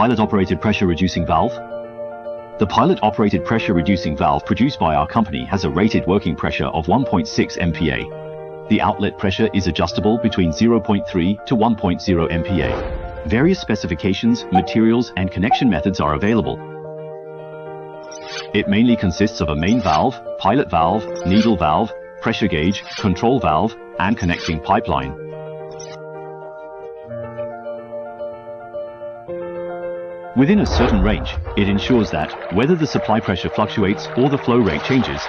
Pilot-operated pressure-reducing valve. The pilot-operated pressure-reducing valve produced by our company has a rated working pressure of 1.6 MPa. The outlet pressure is adjustable between 0.3 to 1.0 MPa. Various specifications, materials, and connection methods are available. It mainly consists of a main valve, pilot valve, needle valve, pressure gauge, control valve, and connecting pipeline. Within a certain range, it ensures that, whether the supply pressure fluctuates or the flow rate changes,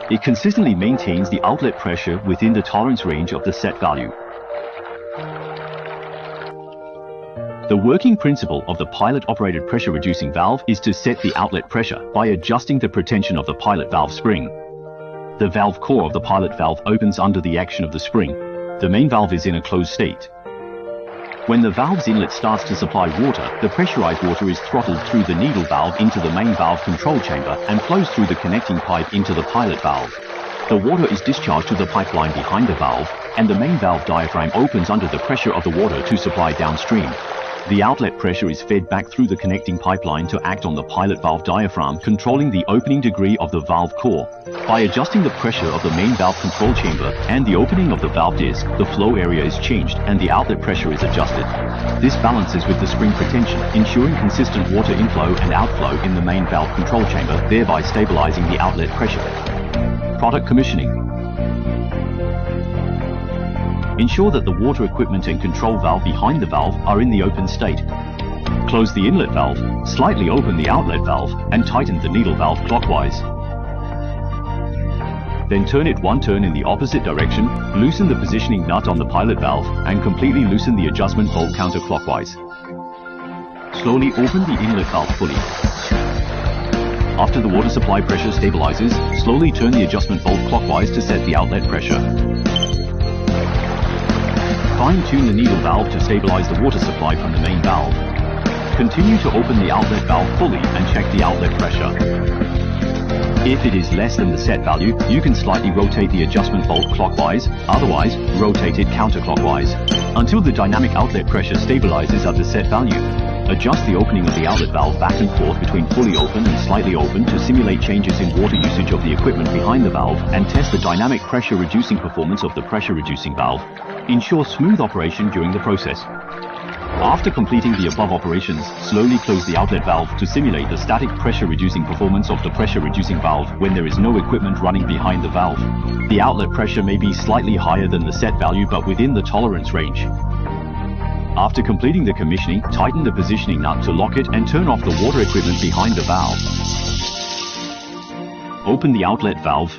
it consistently maintains the outlet pressure within the tolerance range of the set value. The working principle of the pilot-operated pressure-reducing valve is to set the outlet pressure by adjusting the pretension of the pilot valve spring. The valve core of the pilot valve opens under the action of the spring. The main valve is in a closed state. When the valve's inlet starts to supply water, the pressurized water is throttled through the needle valve into the main valve control chamber and flows through the connecting pipe into the pilot valve. The water is discharged to the pipeline behind the valve, and the main valve diaphragm opens under the pressure of the water to supply downstream. The outlet pressure is fed back through the connecting pipeline to act on the pilot valve diaphragm, controlling the opening degree of the valve core. By adjusting the pressure of the main valve control chamber and the opening of the valve disc, the flow area is changed and the outlet pressure is adjusted. This balances with the spring pretension, ensuring consistent water inflow and outflow in the main valve control chamber, thereby stabilizing the outlet pressure. Product commissioning. Ensure that the water equipment and control valve behind the valve are in the open state. Close the inlet valve, slightly open the outlet valve, and tighten the needle valve clockwise. Then turn it one turn in the opposite direction, loosen the positioning nut on the pilot valve, and completely loosen the adjustment bolt counterclockwise. Slowly open the inlet valve fully. After the water supply pressure stabilizes, slowly turn the adjustment bolt clockwise to set the outlet pressure. Fine-tune the needle valve to stabilize the water supply from the main valve. Continue to open the outlet valve fully and check the outlet pressure. If it is less than the set value, you can slightly rotate the adjustment bolt clockwise, otherwise, rotate it counterclockwise, until the dynamic outlet pressure stabilizes at the set value. Adjust the opening of the outlet valve back and forth between fully open and slightly open to simulate changes in water usage of the equipment behind the valve and test the dynamic pressure reducing performance of the pressure reducing valve. Ensure smooth operation during the process. After completing the above operations, slowly close the outlet valve to simulate the static pressure reducing performance of the pressure reducing valve when there is no equipment running behind the valve. The outlet pressure may be slightly higher than the set value but within the tolerance range. After completing the commissioning, tighten the positioning nut to lock it and turn off the water equipment behind the valve. Open the outlet valve.